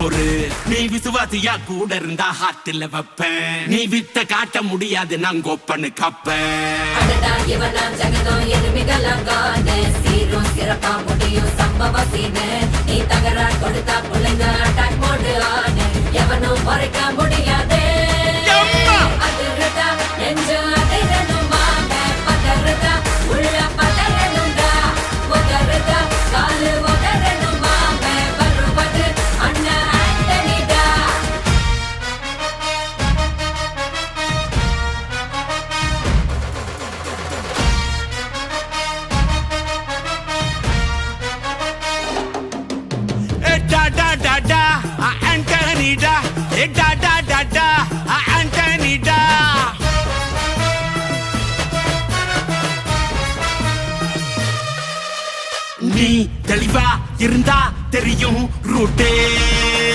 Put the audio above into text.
பொறு. நீ விசுவாசியா கூட இருந்தா ஹார்ட்ல வைப்பேன். நீ வித்த காட்ட முடியாது நான் கோப்பனு கப்பேன். இவனாம் ஜெகதம் எருமிகளாங்கான சீரும் சிறப்பா முடியும் சம்பவ சீனு. நீ தகராறு கொடுத்தா பிள்ளைங்க அட்டாக் மோடு ஆனு. எவனும் மறைக்க முடியாதே. அதிருதா நெஞ்சு அதிரணுமாங்க. பதறுதா உள்ள பதறணுண்டா. உதறுதா காலு உதறணுமாங்க. வருவது அண்ணன் ஆண்டனிடா. Antonida, Antonida. நீ தெளிவா இருந்தா தெரியும் ரூட்டே.